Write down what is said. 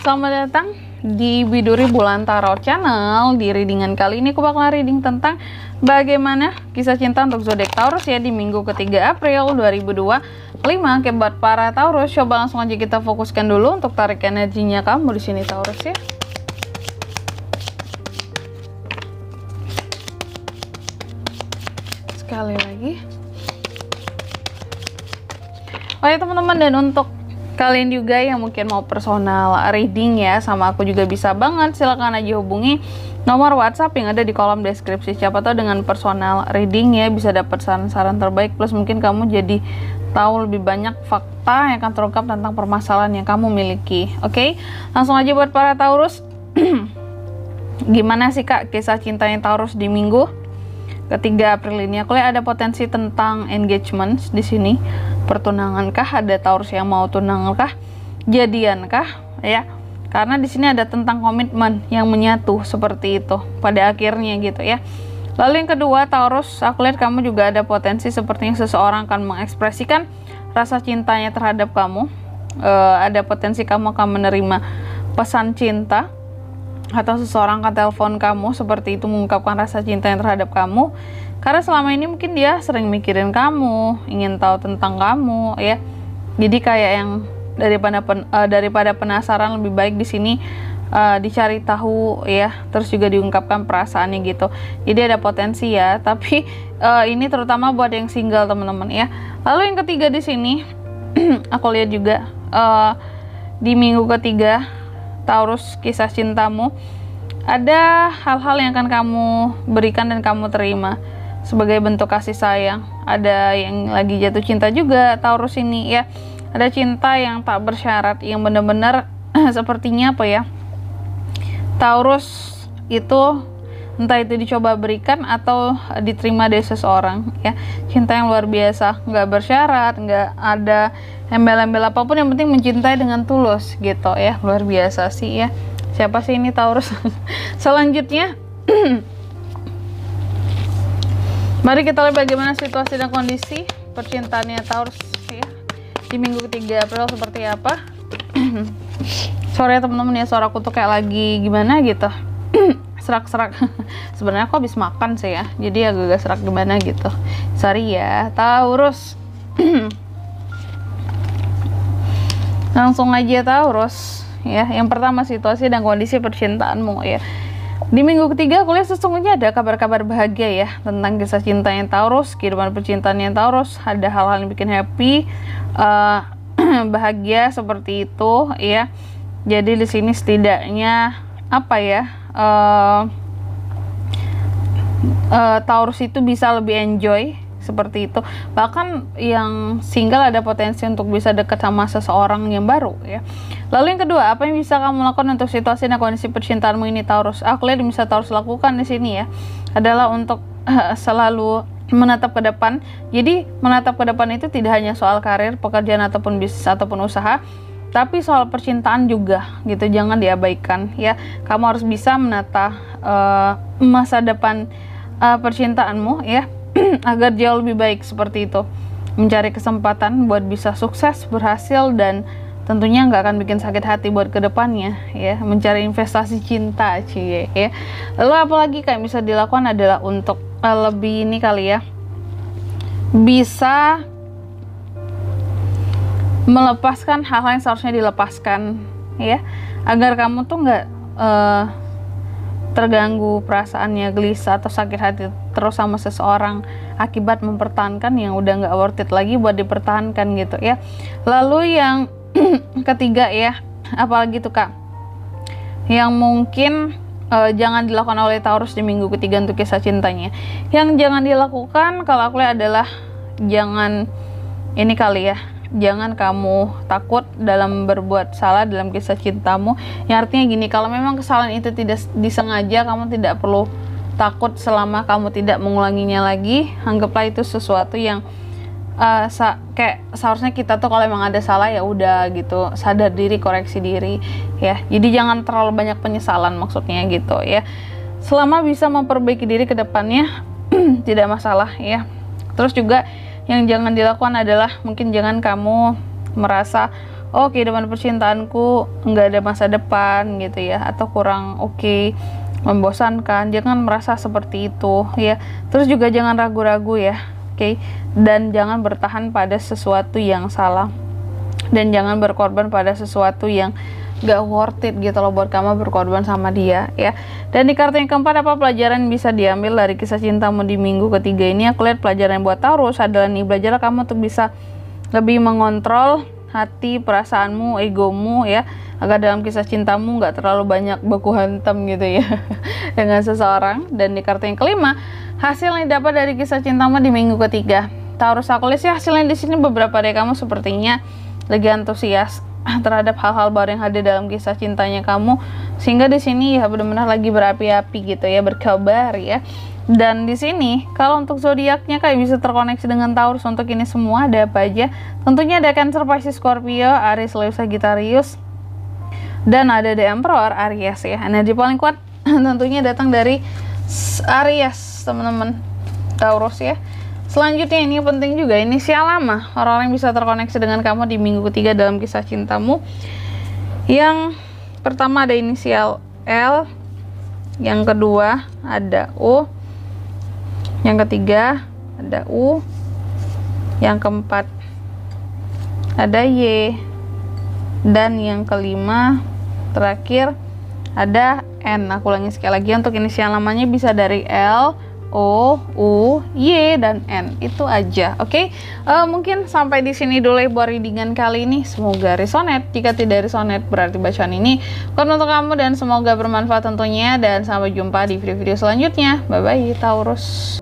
Selamat datang di Biduri Bulan Tarot Channel. Di readingan kali ini aku bakal reading tentang bagaimana kisah cinta untuk zodiak Taurus ya di minggu ketiga April 2025. Oke, buat para Taurus, coba langsung aja kita fokuskan dulu untuk tarik energinya kamu di sini Taurus ya. Sekali lagi. Oke teman-teman, dan untuk kalian juga yang mungkin mau personal reading ya sama aku juga bisa banget, silahkan aja hubungi nomor WhatsApp yang ada di kolom deskripsi. Siapa tahu dengan personal reading ya bisa dapat saran-saran terbaik, plus mungkin kamu jadi tahu lebih banyak fakta yang akan terungkap tentang permasalahan yang kamu miliki. Oke, langsung aja buat para Taurus. Gimana sih Kak kisah cintanya Taurus di minggu ketiga April ini? Aku lihat ada potensi tentang engagement di sini. Pertunangan kah? Ada Taurus yang mau tunangan kah? Jadian kah? Ya, karena di sini ada tentang komitmen yang menyatu seperti itu pada akhirnya gitu ya. Lalu yang kedua Taurus, aku lihat kamu juga ada potensi sepertinya seseorang akan mengekspresikan rasa cintanya terhadap kamu. Ada potensi kamu akan menerima pesan cinta atau seseorang akan telepon kamu seperti itu mengungkapkan rasa cintanya terhadap kamu. Karena selama ini mungkin dia sering mikirin kamu, ingin tahu tentang kamu ya. Jadi kayak yang daripada penasaran, lebih baik di sini dicari tahu ya, terus juga diungkapkan perasaannya gitu. Jadi ada potensi ya, tapi ini terutama buat yang single teman-teman ya. Lalu yang ketiga di sini aku lihat juga di minggu ketiga Taurus, kisah cintamu ada hal-hal yang akan kamu berikan dan kamu terima sebagai bentuk kasih sayang. Ada yang lagi jatuh cinta juga Taurus ini ya. Ada cinta yang tak bersyarat, yang benar-benar sepertinya apa ya, Taurus itu entah itu dicoba berikan atau diterima dari seseorang ya. Cinta yang luar biasa, nggak bersyarat, nggak ada embel-embel apapun, yang penting mencintai dengan tulus gitu ya. Luar biasa sih ya. Siapa sih ini Taurus? Selanjutnya mari kita lihat bagaimana situasi dan kondisi percintaannya Taurus ya di minggu ketiga April seperti apa. Sorry ya teman-teman ya, suaraku tuh kayak lagi gimana gitu. Serak-serak. Sebenarnya aku habis makan sih ya, jadi agak-agak serak gimana gitu. Sorry ya Taurus. Langsung aja Taurus ya. Yang pertama situasi dan kondisi percintaanmu ya. Di minggu ketiga aku lihat sesungguhnya ada kabar-kabar bahagia ya tentang kisah cintanya Taurus, kehidupan percintaannya Taurus. Ada hal-hal yang bikin happy, bahagia seperti itu ya. Jadi di sini setidaknya apa ya, Taurus itu bisa lebih enjoy seperti itu. Bahkan yang single ada potensi untuk bisa dekat sama seseorang yang baru ya. Lalu yang kedua, apa yang bisa kamu lakukan untuk situasi dan kondisi percintaanmu ini Taurus? Aku lihat yang bisa Taurus lakukan di sini ya adalah untuk selalu menatap ke depan. Jadi menatap ke depan itu tidak hanya soal karir, pekerjaan ataupun bisnis ataupun usaha, tapi soal percintaan juga gitu. Jangan diabaikan ya. Kamu harus bisa menata masa depan percintaanmu ya agar jauh lebih baik seperti itu. Mencari kesempatan buat bisa sukses, berhasil, dan tentunya nggak akan bikin sakit hati buat kedepannya ya. Mencari investasi cinta cie ya. Lalu apalagi kayak bisa dilakukan adalah untuk lebih ini kali ya, bisa melepaskan hal-hal yang seharusnya dilepaskan ya, agar kamu tuh nggak terganggu perasaannya, gelisah atau sakit hati terus sama seseorang akibat mempertahankan yang udah nggak worth it lagi buat dipertahankan gitu ya. Lalu yang ketiga ya, apalagi tuh Kak yang mungkin jangan dilakukan oleh Taurus di minggu ketiga untuk kisah cintanya. Yang jangan dilakukan kalau aku lihat adalah jangan ini kali ya, jangan kamu takut dalam berbuat salah dalam kisah cintamu. Yang artinya gini, kalau memang kesalahan itu tidak disengaja, kamu tidak perlu takut selama kamu tidak mengulanginya lagi. Anggaplah itu sesuatu yang kayak seharusnya kita tuh kalau emang ada salah ya udah gitu, sadar diri, koreksi diri ya. Jadi jangan terlalu banyak penyesalan maksudnya gitu ya. Selama bisa memperbaiki diri ke depannya tidak masalah ya. Terus juga yang jangan dilakukan adalah mungkin jangan kamu merasa oh kehidupan percintaanku nggak ada masa depan gitu ya, atau kurang oke, membosankan. Jangan merasa seperti itu ya. Terus juga jangan ragu-ragu ya, oke? Dan jangan bertahan pada sesuatu yang salah, dan jangan berkorban pada sesuatu yang gak worth it gitu loh buat kamu berkorban sama dia ya. Dan di kartu yang keempat, apa pelajaran bisa diambil dari kisah cintamu di minggu ketiga ini? Aku lihat pelajaran buat Taurus adalah nih, belajar kamu untuk bisa lebih mengontrol hati, perasaanmu, egomu ya, agar dalam kisah cintamu nggak terlalu banyak baku hantam gitu ya dengan seseorang. Dan di kartu yang kelima, hasil yang dapat dari kisah cintamu di minggu ketiga Taurus, aku lihat sih hasilnya di sini beberapa dari kamu sepertinya lagi antusias terhadap hal-hal baru yang ada dalam kisah cintanya kamu, sehingga di sini ya benar-benar lagi berapi-api gitu ya, berkabar ya. Dan di sini kalau untuk zodiaknya kayak bisa terkoneksi dengan Taurus. Untuk ini semua ada apa aja? Tentunya ada Cancer, Pisces, Scorpio, Aries, Leo, Sagittarius, dan ada The Emperor, Aries ya. Energi paling kuat tentunya datang dari Aries, teman-teman Taurus ya. Selanjutnya ini penting juga, inisial lama, orang-orang yang bisa terkoneksi dengan kamu di minggu ketiga dalam kisah cintamu. Yang pertama ada inisial L, yang kedua ada O, yang ketiga ada U, yang keempat ada Y, dan yang kelima terakhir ada N. Aku ulangi sekali lagi, untuk inisial lamanya bisa dari L, O, U, Y, dan N. Itu aja, oke? Mungkin sampai di sini dulu ya buat readingan kali ini. Semoga resonate. Jika tidak resonate, berarti bacaan ini bukan untuk kamu, dan semoga bermanfaat tentunya. Dan sampai jumpa di video-video selanjutnya. Bye-bye, Taurus.